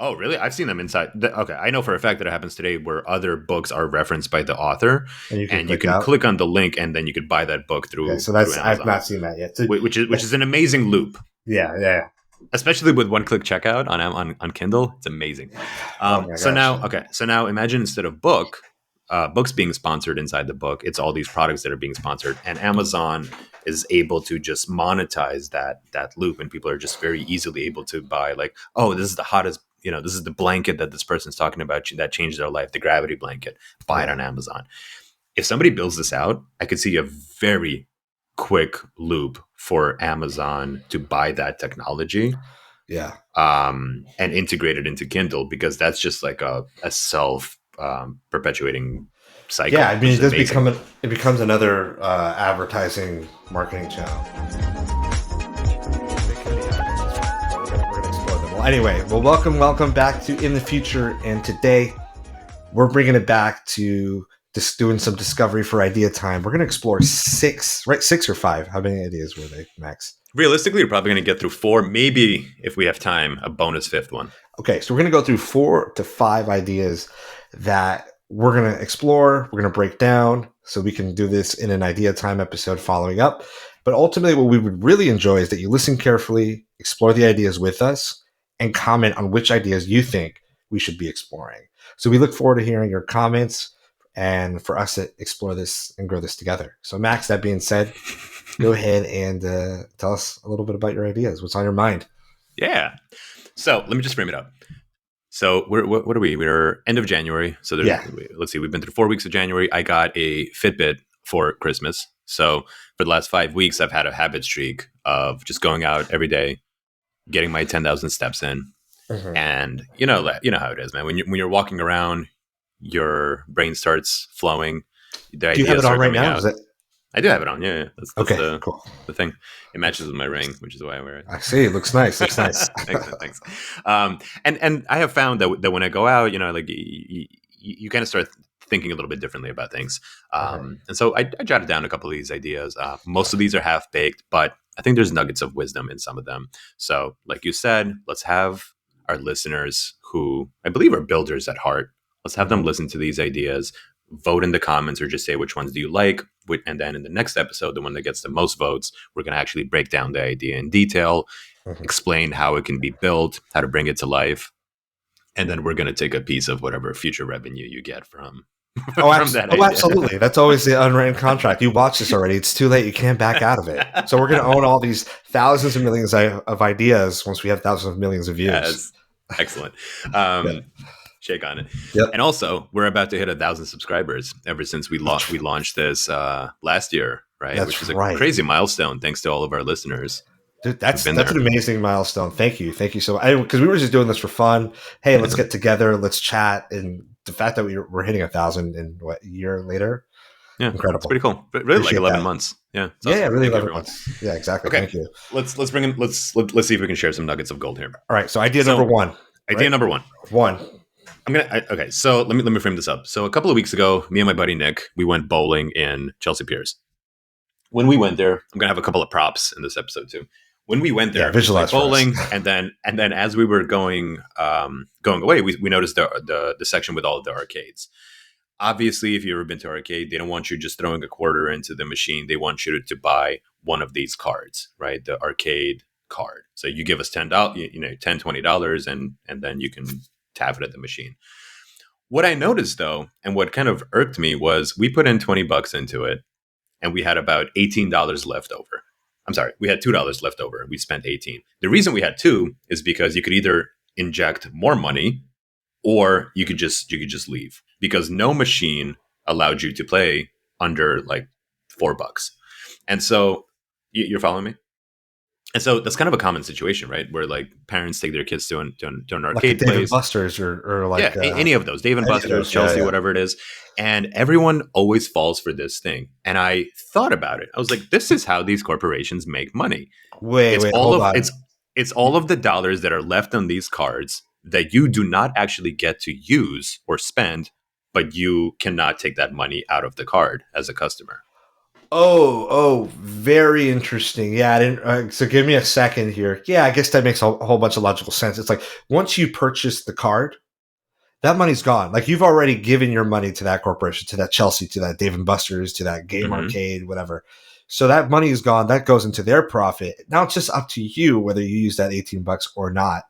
Oh, really? I've seen them inside. Okay, I know for a fact that it happens today where other books are referenced by the author, And you can and you click can out. click on the link, and then you could buy that book Okay, through so through I've Amazon, not seen that yet. So, which is an amazing loop, yeah. especially with one-click checkout on Kindle. It's amazing. Oh my So gosh. now, okay, so now imagine instead of books being sponsored inside the book, it's all these products that are being sponsored, and Amazon is able to just monetize that loop, and people are just very easily able to buy, like, oh, this is the hottest, this is the blanket that this person's talking about that changed their life, the gravity blanket. Buy it Yeah. on Amazon. If somebody builds this out, I could see a very quick loop for Amazon to buy that technology, Yeah. and integrate it into Kindle, because that's just like a self perpetuating Yeah, cycle, I mean, which is amazing. it becomes another advertising marketing channel. We're gonna explore them. Well, anyway, welcome back to In the Future, and today we're bringing it back to just doing some discovery for idea time. We're gonna explore six or five. How many ideas were they, Max? Realistically, you're probably going to get through four, maybe if we have time, a bonus fifth one. Okay, so we're gonna go through 4 to 5 ideas that we're gonna explore. We're gonna break down so we can do this in an idea time episode following up. But ultimately, what we would really enjoy is that you listen carefully, explore the ideas with us, and comment on which ideas you think we should be exploring. So we look forward to hearing your comments and for us to explore this and grow this together. So, Max, that being said, go ahead and tell us a little bit about your ideas. What's on your mind? Yeah. So let me just frame it up. So what are we? We're end of January. So Yeah. let's see. We've been through 4 weeks of January. I got a Fitbit for Christmas. So for the last 5 weeks, I've had a habit streak of just going out every day, getting my 10,000 steps in. Mhm. And you know how it is, man. When you're walking around, your brain starts flowing. The Do you have ideas it on start right coming now? out. I do have it on. Yeah. That's Okay, the cool. the thing. It matches with my ring, which is why I wear it. I see. It looks nice. Looks nice. Thanks, man, thanks. And I have found that when I go out, like you kind of start thinking a little bit differently about things. And so I jotted down a couple of these ideas. Most of these are half baked, but I think there's nuggets of wisdom in some of them. So, like you said, let's have our listeners, who I believe are builders at heart, let's have them listen to these ideas, vote in the comments, or just say which ones do you like. And then in the next episode, the one that gets the most votes, we're going to actually break down the idea in detail, Mhm. explain how it can be built, how to bring it to life, and then we're going to take a piece of whatever future revenue you get from from that idea. Absolutely. That's always the unwritten contract. You watched this already. It's too late. You can't back out of it. So we're going to own all these thousands of millions of ideas once we have thousands of millions of views. Yes, excellent. Yeah. Shake on it. Yep. And also, we're about to hit 1,000 subscribers ever since we launched this last year, right? That's Which is a right. crazy milestone. Thanks to all of our listeners. Dude, that's Been an there. amazing milestone. Thank you so much. Because we were just doing this for fun. Hey, let's get together, let's chat, and the fact that we're hitting 1,000 in what, a year later, Yeah, incredible. it's pretty cool. But really, like Appreciate 11 that. months. Yeah, it's Yeah, awesome. really Thank you, 11 everyone. months. Yeah, exactly. Okay, Thank you. let's bring in. Let's see if we can share some nuggets of gold here. All right. So idea So, number one. Idea right? number one. One. Okay, so let me frame this up. So a couple of weeks ago, me and my buddy Nick, we went bowling in Chelsea Piers. When we went there, I'm gonna have a couple of props in this episode too. When we went there, Yeah, visualize we played bowling, and then as we were going away, we noticed the section with all of the arcades. Obviously, if you've ever been to arcade, they don't want you just throwing a quarter into the machine. They want you to buy one of these cards, right? The arcade card. So you give us $10, $10, $20, and then you can tap it at the machine. What I noticed though, and what kind of irked me, was we put in $20 into it, and we had about $18 left over. I'm sorry, we had $2 left over. We spent 18. The reason we had two is because you could either inject more money, or you could just leave, because no machine allowed you to play under like $4. And so you're following me? And so that's kind of a common situation, right? Where like parents take their kids to an Like a arcade Dave and place. Buster's or like Any of those, Dave and Buster's, Chelsea, whatever it is. And everyone always falls for this thing. And I thought about it. I was like, this is how these corporations make money. Wait, hold on. It's all of the dollars that are left on these cards that you do not actually get to use or spend, but you cannot take that money out of the card as a customer. Very interesting. Yeah, I didn't. So give me a second here. Yeah, I guess that makes a whole bunch of logical sense. It's like once you purchase the card, that money's gone. Like you've already given your money to that corporation, to that Chelsea, to that Dave and Buster's, to that Game Hmm. Arcade, whatever. So that money is gone. That goes into their profit. Now it's just up to you whether you use that $18 or not,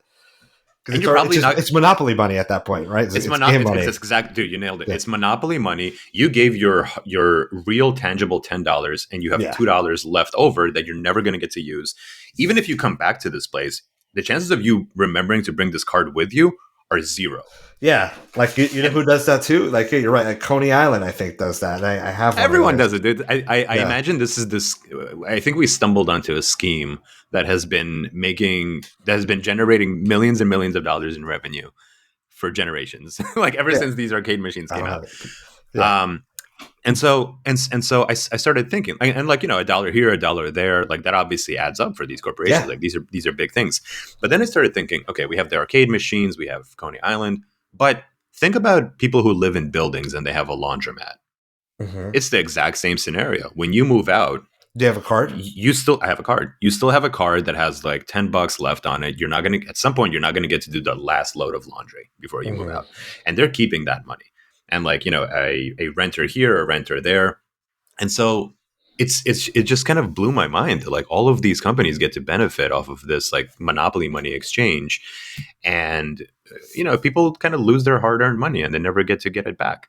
because And you're probably not. it's monopoly money at that point, right? It's It's game It's money. exact, dude. You nailed it. Yeah, It's monopoly money. You gave your real tangible $10, and you have yeah, $2 left over that you're never going to get to use. Even if you come back to this place, the chances of you remembering to bring this card with you are zero. yeah. Like you know And who does that too? Like yeah, you're right. Like Coney Island, I think does that. I have one of everyone theirs. does it, dude. I Yeah, imagine this is this. I think we stumbled onto a scheme that has been generating millions and millions of dollars in revenue for generations, like ever yeah. since these arcade machines I came don't out. have it. Yeah, Um, and so I started thinking, and like a dollar here, a dollar there, like that obviously adds up for these corporations. yeah. Like these are big things. But then I started thinking, okay, we have the arcade machines, we have Coney Island, but think about people who live in buildings and they have a laundromat. Mm-hmm. It's the exact same scenario. When you move out, Do you have a card? you still I have a card. You still have a card that has like $10 left on it. You're not gonna at some point you're not gonna get to do the last load of laundry before you move Mm-hmm. out. And they're keeping that money. And like, a renter here, a renter there. And so it just kind of blew my mind that like all of these companies get to benefit off of this like monopoly money exchange. And people kind of lose their hard-earned money and they never get to get it back.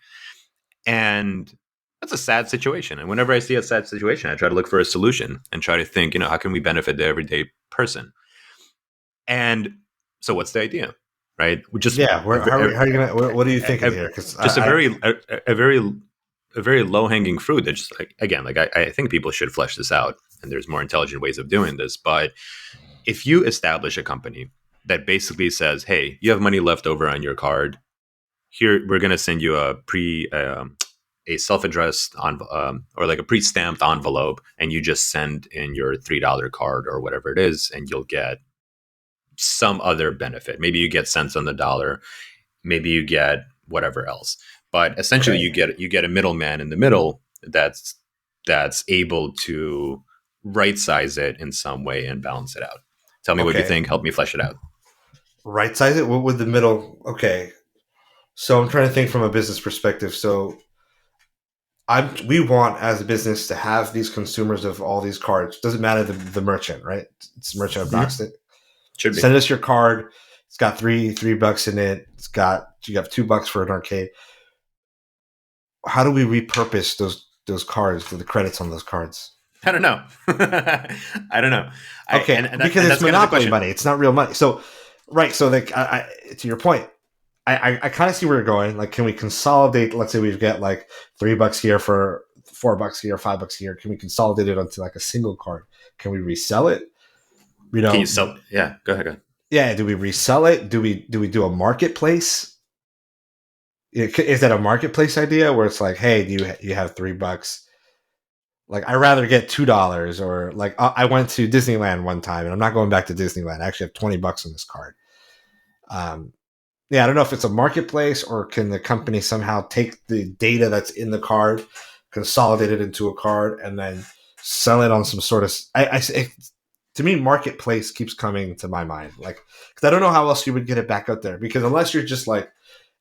And that's a sad situation. And whenever I see a sad situation, I try to look for a solution and try to think, how can we benefit the everyday person? And so, what's the idea, right? We just Yeah. a, Where how are you gonna? What are you thinking a, here? Because just I a very low hanging fruit that just like again, like I think people should flesh this out, and there's more intelligent ways of doing this. But if you establish a company that basically says, "Hey, you have money left over on your card. Here, we're going to send you a self-addressed or like a pre-stamped envelope, and you just send in your $3 card or whatever it is, and you'll get some other benefit. Maybe you get cents on the dollar, maybe you get whatever else. But essentially, okay. you get a middleman in the middle that's able to right size it in some way and balance it out. Tell me what you Okay. think. Help me flesh it out. Right size it. What would the middle? Okay. So I'm trying to think from a business perspective. So we want as a business to have these consumers of all these cards. Doesn't matter the merchant, right? It's merchant Mhm. agnostic. Should be. Send us your card. It's got $3 in it. You have $2 for an arcade. How do we repurpose those cards for the credits on those cards? I don't know. I don't know. Okay, because And it's that's kind of the monopoly question. money. It's not real money. So, right. So, like, to your point, I kind of see where you're going. Like, can we consolidate? Let's say we've got like $3 here for $4 here, $5 here. Can we consolidate it onto like a single card? Can we resell it? You Can you know, sell? Yeah, go ahead. Go ahead. yeah. Do we resell it? Do we do a marketplace? Is that a marketplace idea where it's like, hey, do you have $3? Like I rather get $2, or like I went to Disneyland one time and I'm not going back to Disneyland. I actually have $20 on this card. Um, yeah, I don't know if it's a marketplace or can the company somehow take the data that's in the card, consolidate it into a card, and then sell it on some sort of. To me, marketplace keeps coming to my mind, like because I don't know how else you would get it back out there. Because unless you're just like,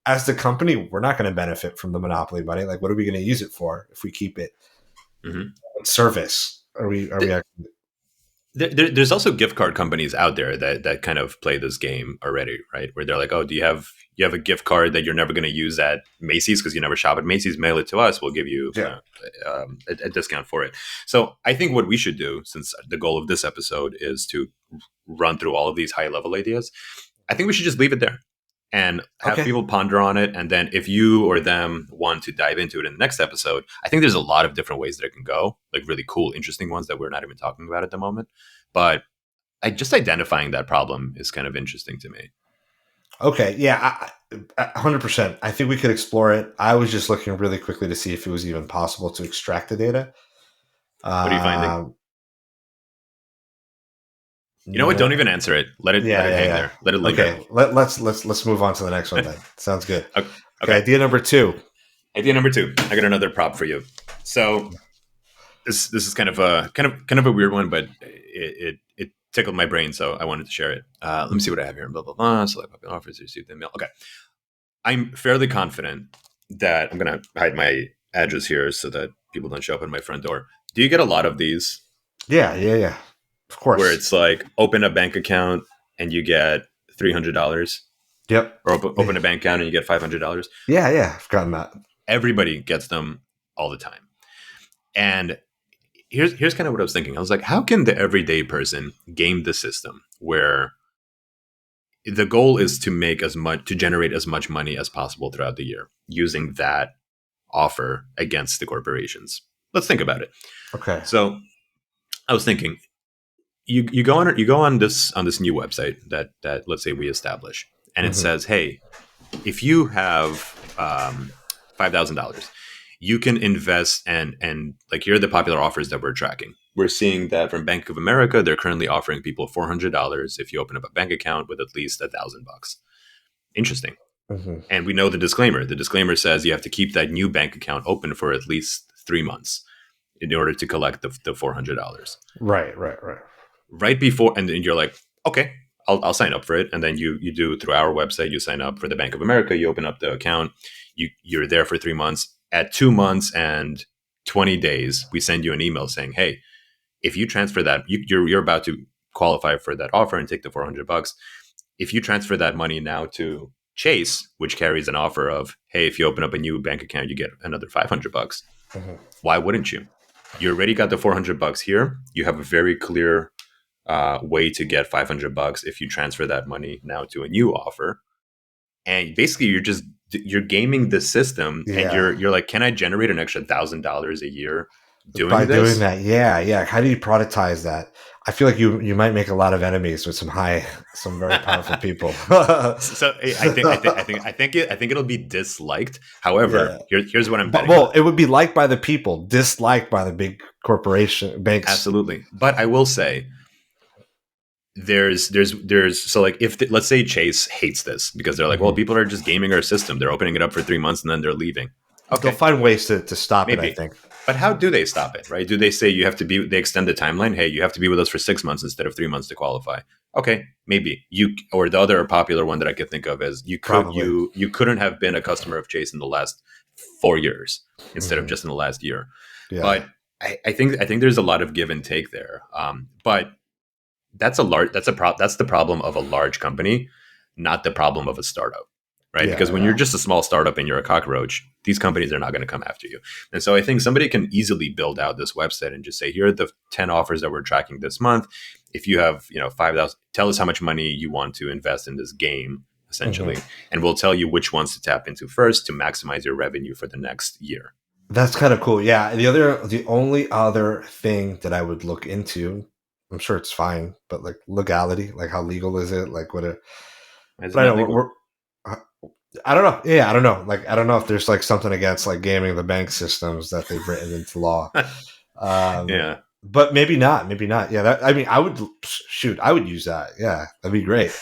as the company, we're not going to benefit from the monopoly money. Like, what are we going to use it for if we keep it Mm-hmm. service? Are we? Are we? There's also gift card companies out there that kind of play this game already, right? Where they're like, "Oh, do you have a gift card that you're never going to use at Macy's because you never shop at Macy's? Mail it to us. We'll give you Yeah. a discount for it." So I think what we should do, since the goal of this episode is to run through all of these high level ideas, I think we should just leave it there and have Okay. people ponder on it. And then if you or them want to dive into it in the next episode, I think there's a lot of different ways that it can go, like really cool, interesting ones that we're not even talking about at the moment. But just identifying that problem is kind of interesting to me. Okay. Yeah. 100%. I think we could explore it. I was just looking really quickly to see if it was even possible to extract the data. What are you finding? Um, You know what? Don't no. even answer it. Let Yeah. it Yeah. hang Yeah. there. Let it linger. Okay. Let's move on to the next one then. Sounds good. Okay. Okay. Idea number two. Idea number two. I got another prop for you. So this is kind of a weird one, but it tickled my brain, so I wanted to share it. Let me see what I have here. Blah blah blah. Select popular offers. Receive the mail. Okay, I'm fairly confident that I'm gonna hide my address here so that people don't show up at my front door. Do you get a lot of these Yeah, yeah, yeah. Of where course. it's like open a bank account and you get $300, Yep. or open a bank account and you get $500? Yeah, yeah. I've gotten that. Everybody gets them all the time. And here's kind of what I was thinking. I was like, how can the everyday person game the system where the goal is to make as much to generate as much money as possible throughout the year using that offer against the corporations? Let's think about it. Okay. So I was thinking, you go on this new website that let's say we establish, and it Hmm. says, hey, if you have $5,000, you can invest, and like, here are the popular offers that we're tracking. We're seeing that from Bank of America, they're currently offering people $400 if you open up a bank account with at least $1,000. Interesting. Hmm. And we know the disclaimer. The disclaimer says you have to keep that new bank account open for at least 3 months in order to collect the $400. Right, right, right. Right before, and then you're like, okay, I'll sign up for it. And then you do through our website, you sign up for the Bank of America, you open up the account, you're there for 3 months. At 2 months and 20 days, we send you an email saying, hey, if you transfer that, you're about to qualify for that offer and take the $400. If you transfer that money now to Chase, which carries an offer of, hey, if you open up a new bank account, you get another $500. Hmm. Why wouldn't you? You already got the $400 here. You have a very clear way to get $500 if you transfer that money now to a new offer. And basically, you're gaming the system, and Yeah. you're like, can I generate an extra $1,000 a year By doing doing this? that, yeah, yeah. How do you productize that? I feel like you might make a lot of enemies with some very powerful people. So I think it'll be disliked. However, Yeah, here's what I'm but betting on. well, it would be liked by the people, disliked by the big corporation banks. Absolutely, but I will say there's so, like, if let's say Chase hates this because they're like, well, Hmm. people are just gaming our system. They're opening it up for 3 months and then they're leaving. They'll Okay, find ways to stop it. I maybe. think But how do they stop it, right? Do they say you have to be, they extend the timeline? Hey, you have to be with us for 6 months instead of 3 months to qualify. Okay, maybe. Or the other popular one that I could think of is, probably. you couldn't have been a customer of Chase in the last 4 years instead of Hmm. just in the last year. Yeah, But I think there's a lot of give and take there. But that's the problem of a large company, not the problem of a startup, right? Because yeah, when you're yeah. just a small startup and you're a cockroach, these companies are not going to come after you. And so I think somebody can easily build out this website and just say, here are the 10 offers that we're tracking this month. If you have, 5,000, tell us how much money you want to invest in this game, Hmm. essentially, and we'll tell you which ones to tap into first to maximize your revenue for the next year. That's kind of cool. Yeah. The only other thing that I would look into, I'm sure it's fine, but like legality, like how legal is it? Like what? Is it But I not know legal? uh, I don't know. Yeah, I don't know. Like I don't know if there's like something against like gaming the bank systems that they've written into law. Um, Yeah. but maybe not. Maybe not. Yeah. I mean, I would shoot. I would use that. Yeah, that'd be great.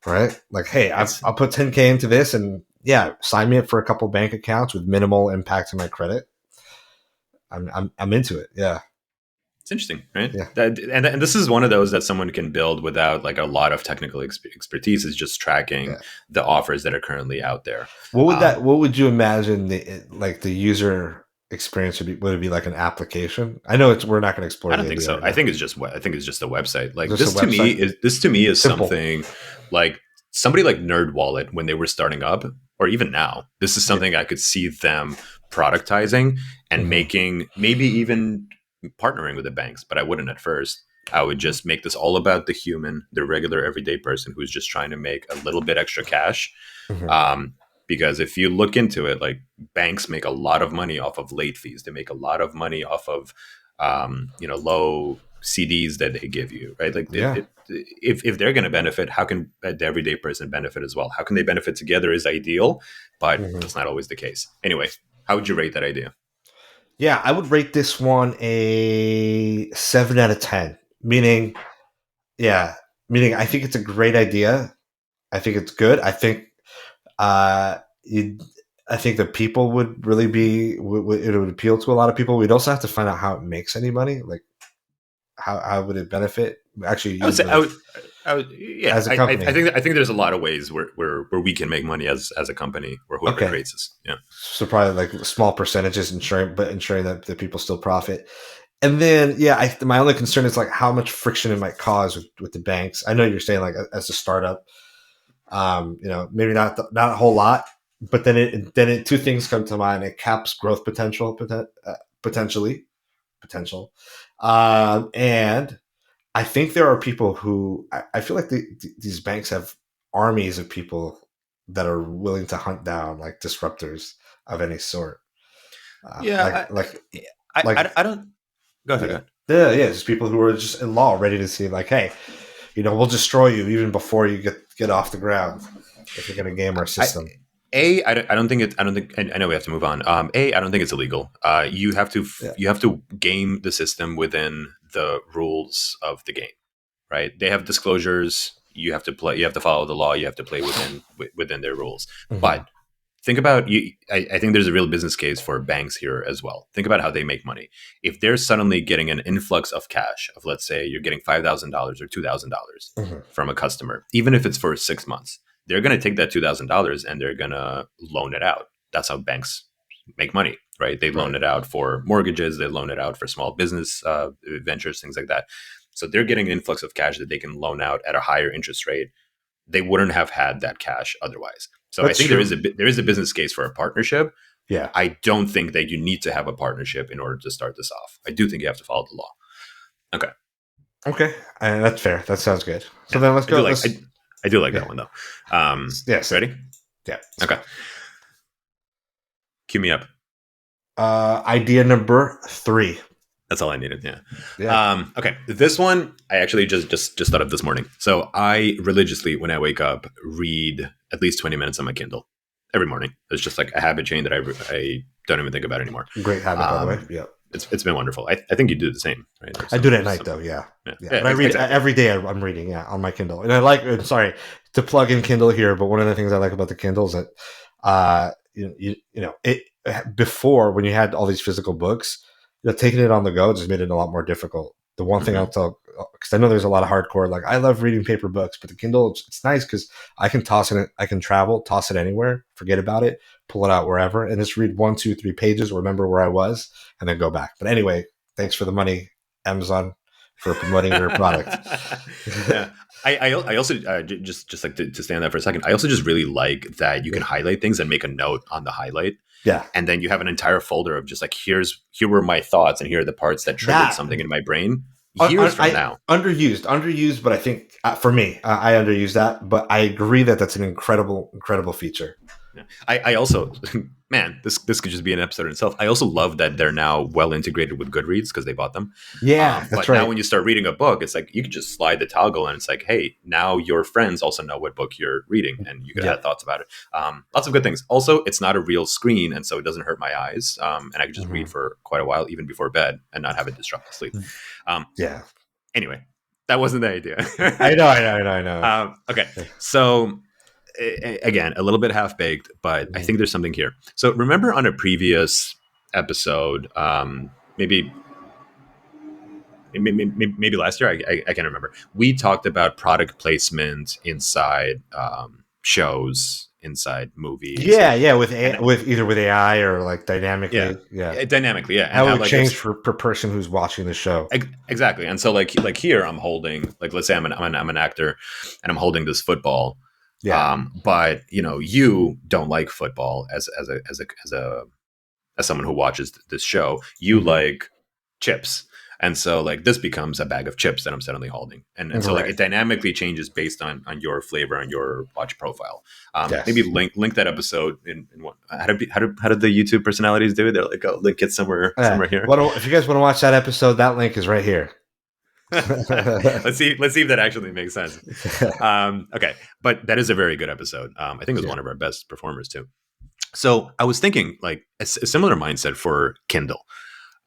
Right? Like, hey, It's I'll put 10K into this, and yeah, sign me up for a couple bank accounts with minimal impact to my credit. I'm into it. Yeah. It's interesting, right? Yeah. And this is one of those that someone can build without like a lot of technical expertise. Is just tracking Yeah. the offers that are currently out there. What would you imagine the user experience would be? Would it be like an application? I know we're not going to explore I don't the think idea so. right I now. think it's just I think it's just a website. Like, Just a website, this to me is simple. something like somebody like NerdWallet when they were starting up, or even now. This is Yeah. something I could see them productizing and Hmm. making, maybe even partnering with the banks, but I wouldn't at first. I would just make this all about the human, the regular everyday person who's just trying to make a little bit extra cash. Hmm. Um, because if you look into it, like, banks make a lot of money off of late fees. They make a lot of money off of low CDs that they give you, right? Like, Yeah. if they're going to benefit, how can the everyday person benefit as well? How can they benefit together is ideal, but Hmm. that's not always the case. Anyway, how would you rate that idea? Yeah, I would rate this one a 7 out of 10. Meaning, yeah, meaning I think it's a great idea. I think it's good. I think uh, I think that people would really be it would appeal to a lot of people. We'd also have to find out how it makes any money. Like how would it benefit? Actually, I would you say would yeah. as a company. I think there's a lot of ways where we can make money as a company or whoever Okay, creates this. Yeah. so probably like small percentages, ensuring that the people still profit. And then, yeah, my only concern is like how much friction it might cause with the banks. I know you're saying like as a startup, maybe not a whole lot, but then two things come to mind. It caps growth potentially potential, and I think there are people who I feel like these banks have armies of people that are willing to hunt down like disruptors of any sort. Uh, Yeah. like like I don't. Go ahead. Go yeah, ahead. yeah, just people who are just in law ready to see like, hey, we'll destroy you even before you get off the ground if you're going to game our I system. I don't think it. I don't think. I know we have to move on. I don't think it's illegal. Yeah. You have to game the system within the rules of the game, right? They have disclosures. You have to play. You have to follow the law. You have to play within their rules. Hmm. But think about you. I think there's a real business case for banks here as well. Think about how they make money. If they're suddenly getting an influx of cash, of let's say you're getting $5,000 or $2,000 Hmm. from a customer, even if it's for 6 months, they're going to take that $2,000 and they're going to loan it out. That's how banks make money, right? They loan Right. it out for mortgages, they loan it out for small business ventures, things like that. So they're getting an influx of cash that they can loan out at a higher interest rate. They wouldn't have had that cash otherwise. So I That's think true. there is a business case for a partnership. Yeah. I don't think that you need to have a partnership in order to start this off. I do think you have to follow the law. Okay. Okay. That's fair. That sounds good. So Yeah. then let's I do go. like Let's I do like Yeah. that one though. Yeah. Same. Ready? Yeah. Let's Okay. go. Cue me up. Idea number 3. That's all I needed. Yeah. Yeah. Okay. This one I actually just thought of this morning. So I religiously, when I wake up, read at least 20 minutes on my Kindle every morning. It's just like a habit chain that I don't even think about anymore. Great habit, by the way. Um, Yeah. it's been wonderful. I think you do the same, right? I do it at night though. Yeah. Yeah, Yeah. yeah, But I read exactly. every day. I'm reading. Yeah, on my Kindle, and I like. Sorry to plug in Kindle here, but one of the things I like about the Kindle is that, it before when you had all these physical books, taking it on the go just made it a lot more difficult. The one thing I'll Hmm. tell, because I know there's a lot of hardcore, like I love reading paper books, but the Kindle, it's nice because I can toss it, I can travel, toss it anywhere, forget about it, pull it out wherever, and just read 1, 2, 3 pages, remember where I was, and then go back. But anyway, thanks for the money, Amazon, for promoting your product. Yeah. I also just like to stay on that for a second. I also just really like that you can highlight things and make a note on the highlight, Yeah, and then you have an entire folder of just like here were my thoughts and here are the parts that triggered that something in my brain years from now. underused, but I think for me, I underuse that, but I agree that that's an incredible feature. Yeah. I also, man, this could just be an episode in itself. I also love that they're now well integrated with Goodreads because they bought them. Yeah, that's But now right. when you start reading a book, it's like you can just slide the toggle and it's like, hey, now your friends also know what book you're reading and you could Yeah. add thoughts about it. Lots of good things. Also, it's not a real screen, and so it doesn't hurt my eyes. And I can just read Mhm. for quite a while, even before bed, and not have it disrupt the sleep. Um, Yeah. anyway, that wasn't the idea. I know. Okay, so again, a little bit half baked, but I Mhm. think there's something here. So remember on a previous episode, maybe last year, I can't remember. We talked about product placement inside shows, inside movies, Yeah, and with either with AI or like yeah, dynamically. Yeah. dynamically, yeah, and How it how would like if change for per person who's watching the show. exactly, and so like here I'm holding like let's say I'm an actor, and I'm holding this football. Yeah. But you don't like football as someone who watches this show. You Mhm. like chips, and so like this becomes a bag of chips that I'm suddenly holding, and so like Right. it dynamically changes based on your flavor and your watch profile. Maybe Yes. link that episode in what how did the YouTube personalities do it? They're like, oh, link it somewhere here. If you guys want to watch that episode, that link is right here. Let's see if that actually makes sense. Okay, but that is a very good episode. I think it was Yeah. one of our best performers too. So I was thinking like a similar mindset for Kindle.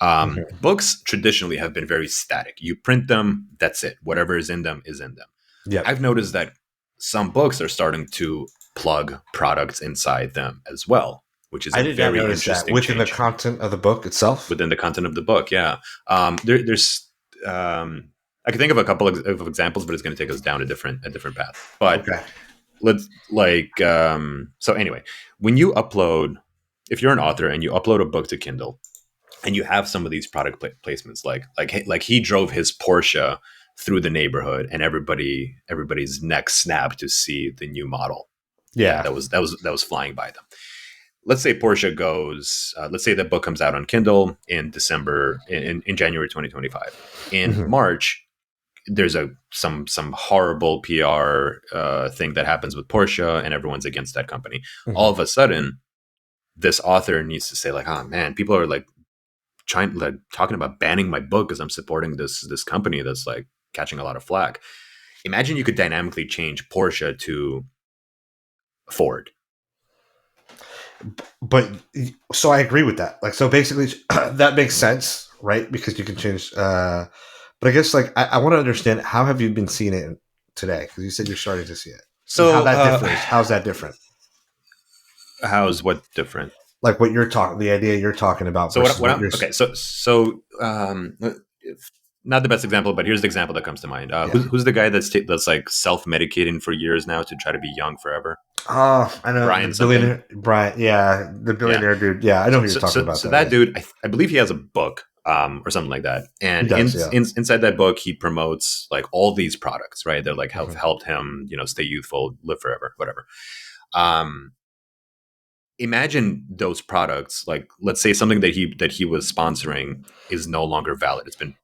Mhm. Books traditionally have been very static. You print them, that's it. Whatever is in them is in them. Yep. I've noticed that some books are starting to plug products inside them as well, which is I a did not very notice that interesting within the change content of the book itself. within the content of the book. Yeah, there's I can think of a couple of examples, but it's going to take us down a different path. But Okay. let's like so anyway, when you upload, if you're an author and you upload a book to Kindle, and you have some of these product placements, like he drove his Porsche through the neighborhood, and everybody's neck snapped to see the new model. Yeah, Yeah. that was flying by them. Let's say Porsche goes. Let's say the book comes out on Kindle in December, in January 2025. In Hmm. March, there's some horrible PR thing that happens with Porsche, and everyone's against that company. All Hmm. of a sudden, this author needs to say like, "Oh man, people are like talking about banning my book because I'm supporting this company that's like catching a lot of flack." Imagine you could dynamically change Porsche to Ford. But so I agree with that. Like, so basically, that makes sense, right? Because you can change. But I guess like I want to understand, how have you been seeing it today? Because you said you're starting to see it, and how So that differs. How's that different? how's what different? Like what you're talking, the idea you're talking about So versus what what I'm you're. okay. Not the best example, but here's the example that comes to mind. Yeah. Who's the guy that's like self medicating for years now to try to be young forever? Oh, I know the Brian something. billionaire Brian. Yeah, the Yeah. billionaire dude. Yeah, I know who you're talking about. So Though. that Yeah, dude, I believe he has a book or something like that. he And does. Yeah. inside that book, he promotes like all these products, right? They're like have Hmm. helped him, stay youthful, live forever, whatever. Um, Imagine those products, like let's say something that he was sponsoring is no longer valid. It's been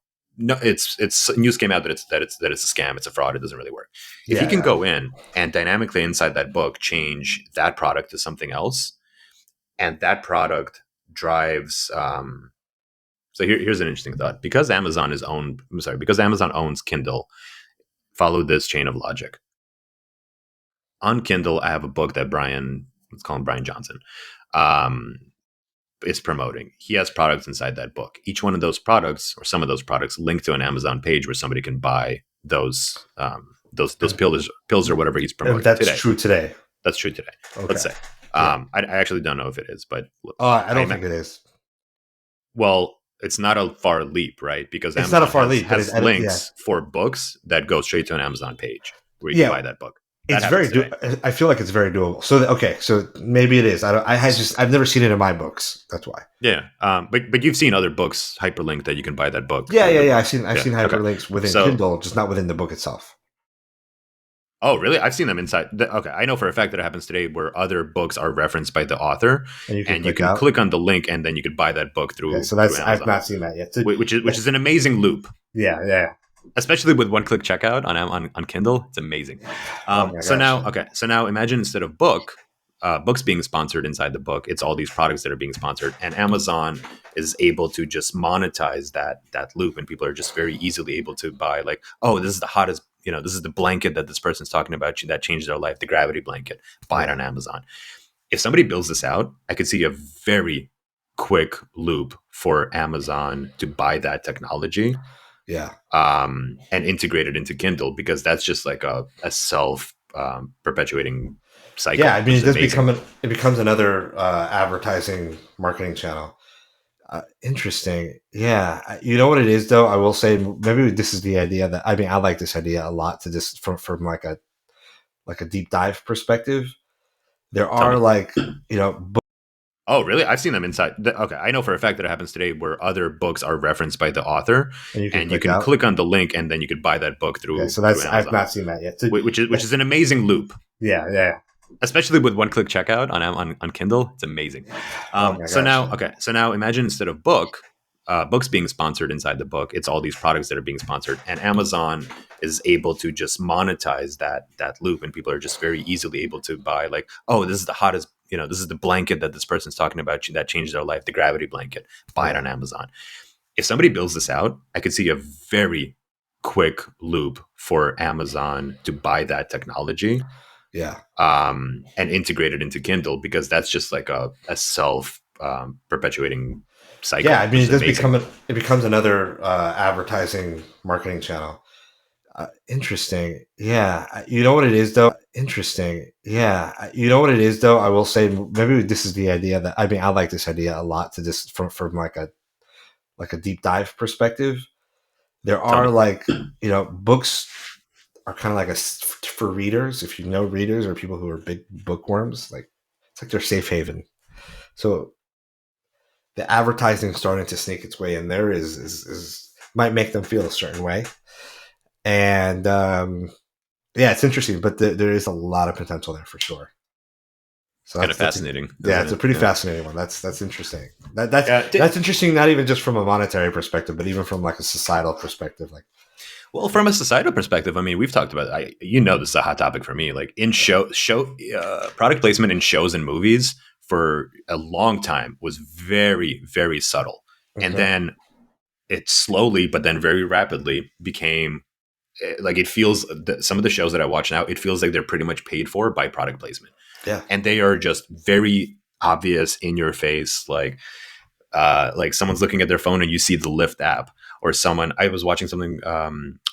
no, it's news came out that it's a scam, it's a fraud, it doesn't really work. If he Yeah. can Yeah. go in and dynamically inside that book change that product to something else, and that product drives so here's an interesting thought. Because Amazon owns Kindle, follow this chain of logic. On Kindle, I have a book that let's call him Brian Johnson, um, is promoting. He has products inside that book. Each one of those products, or some of those products, link to an Amazon page where somebody can buy those And, pills or whatever he's and promoting that's today. true today. That's true today. Let's Okay. say. Yeah. I actually don't know if it is, but I don't I'm think it is. well, it's not a far leap, right? Because It's not a Amazon far has leap, but has yeah, links for books that go straight to an Amazon page where you can yeah. buy that book. That It's very. happens today. I feel like it's very doable. So okay, so maybe it is. I don't. I've never seen it in my books. That's why. Yeah, but you've seen other books hyperlinked that you can buy that book Yeah, through yeah, the yeah. book. I've Yeah. seen Okay. hyperlinks within So, Kindle, just not within the book itself. oh, really? I've seen them inside. Okay, I know for a fact that it happens today where other books are referenced by the author, And you can and you click can out. click on the link, and then you could buy that book Okay, through so through that's I've Amazon, not seen that yet. So, which is an amazing loop, yeah, yeah. especially with one click checkout on Kindle. It's amazing. Oh my So gosh. now, okay, so now imagine instead of books being sponsored inside the book, it's all these products that are being sponsored, and Amazon is able to just monetize that loop, and people are just very easily able to buy like, oh, this is the hottest. This is the blanket that this person's talking about that changed their life, the gravity blanket. Buy it Yeah, on Amazon. If somebody builds this out, I could see a very quick loop for Amazon to buy that technology yeah, and integrate it into Kindle, because that's just like a self perpetuating yeah. I cycle, mean, which it is does amazing. become it becomes another advertising marketing channel. Interesting. Yeah. You know what it is though? I will say maybe this is the idea that I mean I like this idea a lot to just from like a deep dive perspective. There Tell are me. like, you know, Oh, really? I've seen them inside. Okay, I know for a fact that it happens today where other books are referenced by the author, and you can and you click can out. click on the link, and then you could buy that book Okay, through so through that's I've Amazon, not seen that yet. So, which is an amazing loop, yeah, yeah. especially with one click checkout on Kindle. It's amazing. Oh my So gosh. now, okay, so now imagine instead of books being sponsored inside the book, it's all these products that are being sponsored, and Amazon is able to just monetize that loop, and people are just very easily able to buy like, oh, this is the hottest. This is the blanket that this person's talking about that changed their life, the gravity blanket. Buy it Yeah, on Amazon. If somebody builds this out, I could see a very quick loop for Amazon to buy that technology yeah, and integrate it into Kindle, because that's just like a self perpetuating yeah. cycle, I mean, which it is does amazing. become it becomes another advertising marketing channel. Interesting. Yeah. You know what it is though? Interesting. Yeah. You know what it is though? I will say maybe this is the idea that, I mean, I like this idea a lot to just from like a deep dive perspective. There Tell are me. like, books are kind of like for readers. If you know readers or people who are big bookworms, like it's like their safe haven. So the advertising starting to sneak its way in there is might make them feel a certain way. And yeah, it's interesting, but there is a lot of potential there for sure. So Kind of that's fascinating, yeah, isn't it's a it? pretty Yeah. fascinating one. That's interesting. That's Yeah. that's interesting. Not even just from a monetary perspective, but even from like a societal perspective. Like, Well, from a societal perspective, I mean, we've talked about. This is a hot topic for me. Like in product placement in shows and movies for a long time was very, very subtle, and mhm, then it slowly, but then very rapidly became like it feels. Some of the shows that I watch now, it feels like they're pretty much paid for by product placement, yeah, and they are just very obvious in your face, like someone's looking at their phone and you see the Lyft app, or someone. I was watching something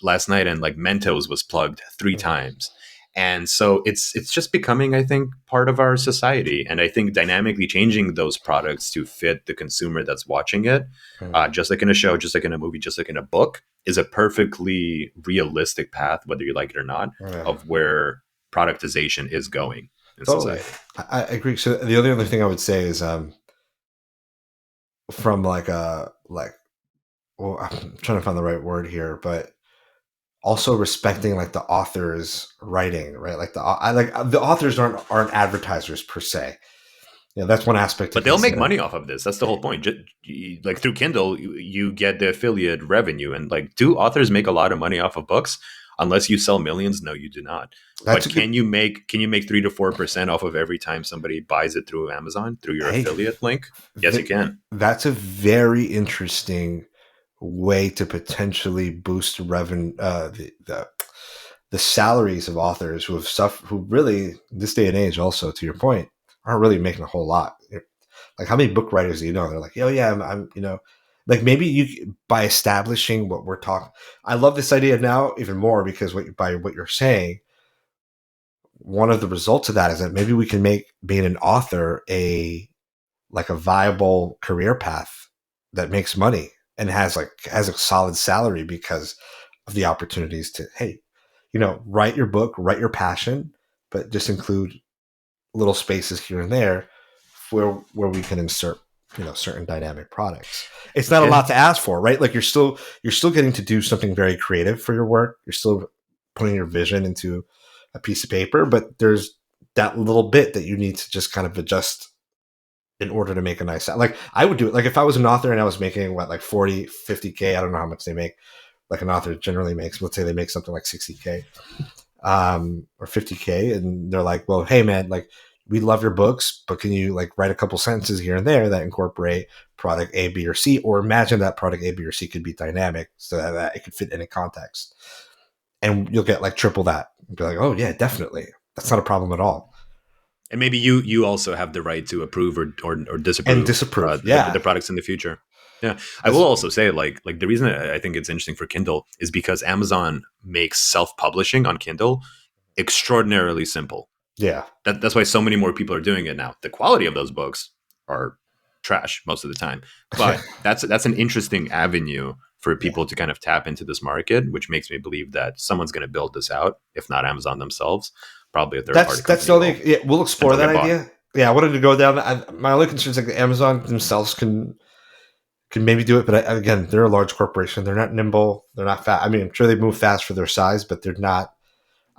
last night and like Mentos was plugged three mhm, times, and so it's just becoming, I think, part of our society, and I think dynamically changing those products to fit the consumer that's watching it, mhm, just like in a show, just like in a movie, just like in a book, is a perfectly realistic path, whether you like it or not, yeah, of where productization is going in totally. society. I agree. So the only other thing I would say is from like a like well, I'm trying to find the right word here, but also respecting like the author's writing, right? Like the authors aren't advertisers per se. Yeah, that's one aspect to But they'll make consider. money off of this. That's the whole point. Like through Kindle, you get the affiliate revenue, and like, do authors make a lot of money off of books? Unless you sell millions, no, you do not. That's But a good. can you make 3 to 4% off of every time somebody buys it through Amazon through your Hey, affiliate link? Yes, you can. that's a very interesting way to potentially boost revenue. The salaries of authors who have suffered, who really this day and age, also to your point, aren't really making a whole lot. Like how many book writers do you know? They're like, oh yeah, I'm like maybe you by establishing what we're talking. I love this idea now even more because by what you're saying, one of the results of that is that maybe we can make being an author a viable career path that makes money and has a solid salary because of the opportunities to, hey, write your book, write your passion, but just include little spaces here and there where we can insert certain dynamic products. It's not a Yeah. lot to ask for, right? Like you're still getting to do something very creative for your work. You're still putting your vision into a piece of paper, but there's that little bit that you need to just kind of adjust in order to make a nice sound. Like I would do it. Like if I was an author and I was making what, like 40, 50K, I don't know how much they make. Like an author generally makes, let's say they make something like 60K or 50K. And they're like, well, hey man, like we love your books, but can you like write a couple sentences here and there that incorporate product A, B, or C, or imagine that product A, B, or C could be dynamic so that it could fit in a context. And you'll get like triple that. Be like, oh yeah, definitely. That's not a problem at all. And maybe you also have the right to approve or And disapprove disapprove. the Yeah. products in the future. Yeah, I will That's also say like the reason I think it's interesting for Kindle is because Amazon makes self publishing on Kindle extraordinarily simple. yeah. That's why so many more people are doing it now. The quality of those books are trash most of the time, but that's an interesting avenue for Yeah. people to kind of tap into this market, which makes me believe that someone's going to build this out, if not Amazon themselves, probably a third That's party that's the company only. will, Yeah, we'll and explore they'll that get bought. idea. Yeah, I wanted to go down. My only concern is like Amazon themselves can maybe do it, but again, they're a large corporation. They're not nimble. They're not fast. I mean, I'm sure they move fast for their size, but they're not.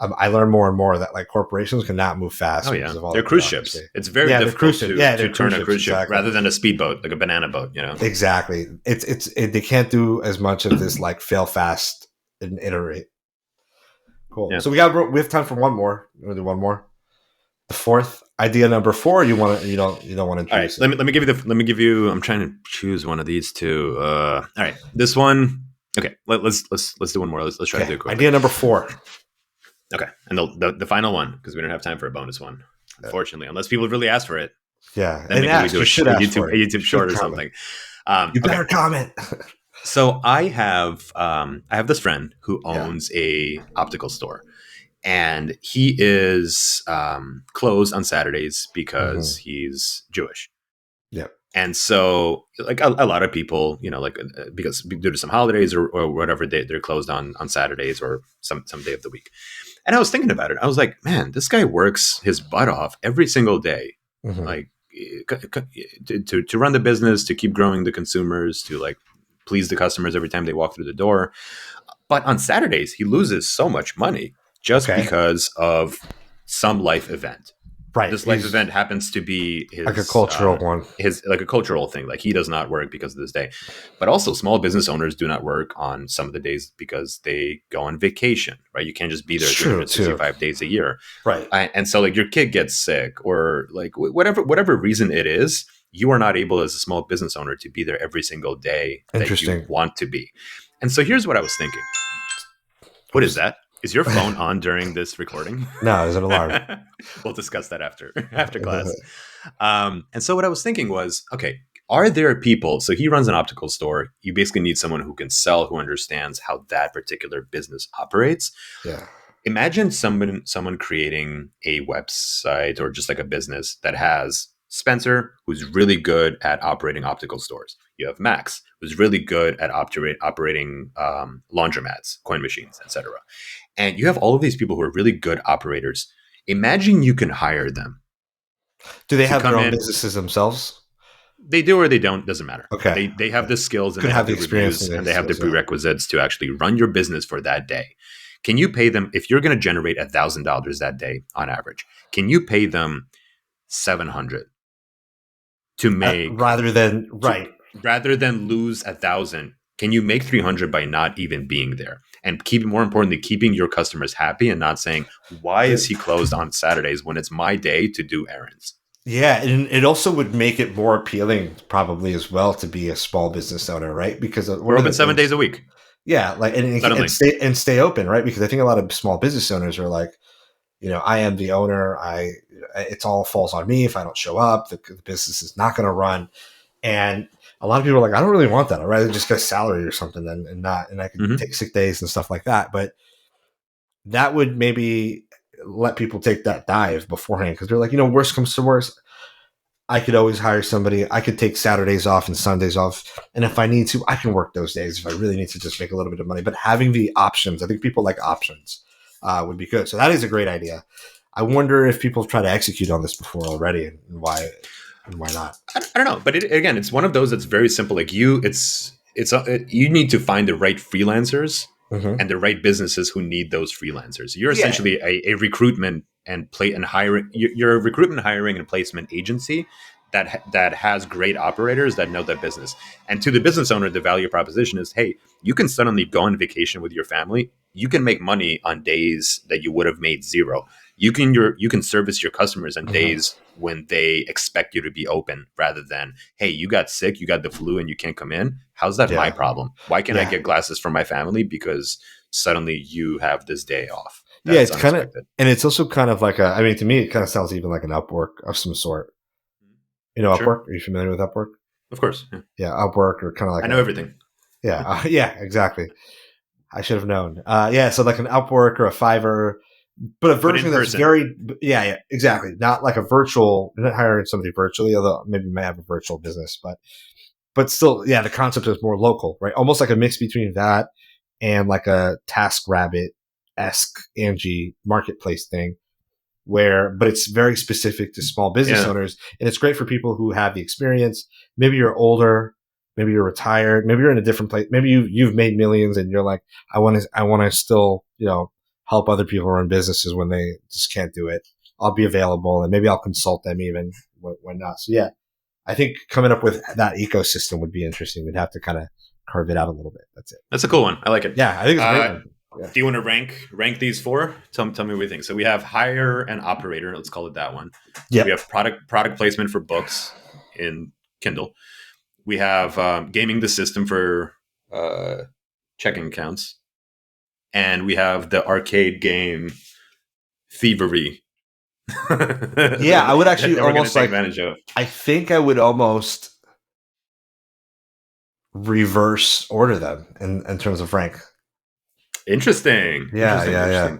I learn more and more that like corporations cannot move Oh fast because yeah, of all the they're cruise bureaucracy. ships. It's very Yeah, they're cruise difficult ships. Yeah, they're to cruise turn a ships. cruise ship Exactly. rather than a speedboat, like a banana boat. Exactly. They can't do as much of this like fail fast and iterate. Cool. Yeah. So we have time for one more. You want to do one more? The fourth idea, number four. You don't want to All right. introduce it. Let me give you. I'm trying to choose one of these two. All right. This one. Okay. Let's do one more. Let's try to Okay. do it quickly. Idea number four. Okay. And the final one, because we don't have time for a bonus one, Uh, unfortunately, unless people really ask for it. yeah, Then and maybe we ask. do You a should ask for YouTube it. You YouTube should short or comment. something. You Okay. better comment. So I have this friend who Yeah. owns a optical store, and he is closed on Saturdays because Hmm. he's Jewish. Yep. And so, like a lot of people, like because due to some holidays or whatever, they're closed on Saturdays or some day of the week. And I was thinking about it. I was like, man, this guy works his butt off every single day, Hmm. like to run the business, to keep growing the consumers, to like please the customers every time they walk through the door. But on Saturdays, he loses so much money just Okay. because of some life event. Right. This life He's event happens to be like a cultural one. his like a cultural thing. Like he does not work because of this day, but also small business owners do not work on some of the days because they go on vacation. Right? You can't just be It's there true too. 365 days a year. Right. And so like your kid gets sick or like whatever reason it is, you are not able as a small business owner to be there every single day that you Interesting. want to be. And so here's what I was thinking. What is Oops. that? Is your phone on during this recording? No, there's an alarm. We'll discuss that after class. And so what I was thinking was, okay, are there people? So he runs an optical store. You basically need someone who can sell, who understands how that particular business operates. Yeah. Imagine someone creating a website or just like a business that has Spencer, who's really good at operating optical stores. You have Max, who's really good at operating laundromats, coin machines, etc. And you have all of these people who are really good operators. Imagine you can hire them Do they to have their come own in. businesses themselves? They do or they don't, doesn't matter. Okay. They have the skills and Could they have have the the experience reviews and and the they have the skills. Yeah. prerequisites to actually run your business for that day. Can you pay them if you're going to generate $1,000 that day on average? Can you pay them 700 to make Rather than to, right. rather than lose 1,000? Can you make 300 by not even being there and keep more importantly keeping your customers happy and not saying why Uh, is he closed on Saturdays when it's my day to do errands? Yeah, and it also would make it more appealing, probably as well, to be a small business owner, right? Because We're one of open the 7 days things, a week. yeah, like Suddenly. and stay open, right? Because I think a lot of small business owners are like, I am the owner. It's all falls on me if I don't show up. The business is not going to run, and a lot of people are like, I don't really want that. I'd rather just get a salary or something and not, and I could Mm-hmm. take sick days and stuff like that. But that would maybe let people take that dive beforehand because they're like, worst comes to worst, I could always hire somebody. I could take Saturdays off and Sundays off. And if I need to, I can work those days if I really need to just make a little bit of money. But having the options, I think people like options, would be good. So that is a great idea. I wonder if people have tried to execute on this before already and why not. I don't know, but again, it's one of those that's very simple. Like you need to find the right freelancers Mm-hmm. and the right businesses who need those freelancers. You're Yeah. essentially a recruitment and play and hiring. You're a recruitment, hiring, and placement agency that has great operators that know that business. And to the business owner, the value proposition is, hey, you can suddenly go on vacation with your family. You can make money on days that you would have made zero. You can service your customers on Mm-hmm. days when they expect you to be open rather than, hey, you got sick, you got the flu and you can't come in. How's that my Yeah. problem? Why can't I Yeah. get glasses for my family because suddenly you have this day off? Yeah. That's It's kind of, unexpected. and it's also kind of like I mean, to me, it kind of sounds even like an Upwork of some sort. Sure. Upwork? Are you familiar with Upwork? Of course. Yeah. Yeah. Upwork or kind of I like know everything. yeah. Yeah, exactly. I should have known. Yeah, so like an Upwork or a Fiverr, but a But in version that's person. very, yeah, exactly. Not like a virtual, not hiring somebody virtually, although maybe you may have a virtual business, but still, yeah, the concept is more local, right? Almost like a mix between that and like a TaskRabbit esque Angie marketplace thing, but it's very specific to small business Yeah. owners, and it's great for people who have the experience. Maybe you're older, maybe you're retired, maybe you're in a different place, maybe you've made millions, and you're like, I want to still help other people run businesses when they just can't do it. I'll be available, and maybe I'll consult them even when not. So yeah, I think coming up with that ecosystem would be interesting. We'd have to kind of carve it out a little bit. That's it. That's a cool one. I like it. Yeah, I think it's a great one. Yeah. Do you want to rank these four? Tell me what you think. So we have hire and operator. Let's call it that one. We Yep. have product placement for books in Kindle. We have gaming the system for uh, checking accounts, and we have the arcade game thievery Yeah, I would actually that we're going to almost take like. advantage of. I think I would almost reverse order them in terms of rank. Interesting. Yeah, Interesting. yeah, yeah.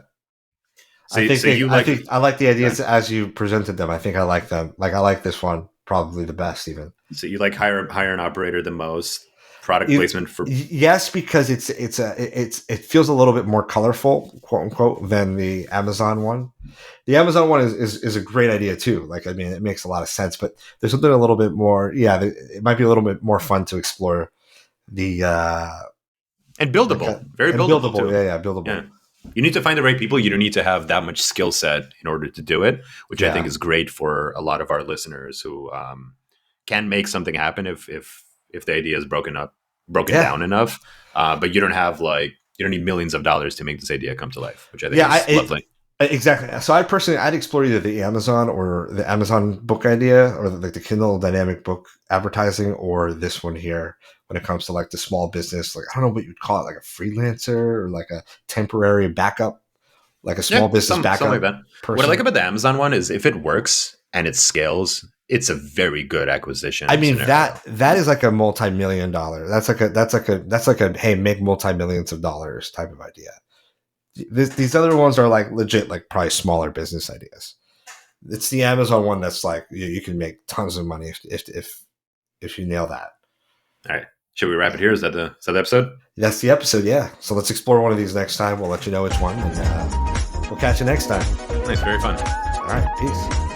Interesting. So you I like think I like the ideas okay. as you presented them. I think I like them. Like I like this one probably the best even. So you like hire an operator the most. Product You, placement for yes, because it feels a little bit more colorful, quote unquote, than the Amazon one. The Amazon one is a great idea too. Like I mean, it makes a lot of sense, but there's something a little bit more. Yeah, it might be a little bit more fun to explore the and buildable, very and buildable buildable. too. Yeah, yeah, buildable. Yeah. You need to find the right people. You don't need to have that much skill set in order to do it, which I think Yeah, is great for a lot of our listeners who can make something happen if the idea is broken yeah. down enough. But you don't have like you don't need millions of dollars to make this idea come to life, which I think Yeah, is lovely. exactly. So I personally, I'd explore either the Amazon or the Amazon book idea, or like the Kindle dynamic book advertising, or this one here when it comes to like the small business. Like I don't know what you'd call it, like a freelancer or like a temporary backup, like a small Yeah, business something like backup that. What I like person. about the Amazon one is if it works and it scales, it's a very good I acquisition mean scenario. that is like a multi-million dollar. That's like a hey, make multi-millions of dollars type of idea. These other ones are like legit, like probably smaller business ideas. It's the Amazon one that's like you can make tons of money if you nail that. All right. Should we wrap it Yeah, here? Is that the episode? that's the episode. Yeah. So let's explore one of these next time. We'll let you know which one, and we'll catch you next time. Nice, very fun. All right. Peace.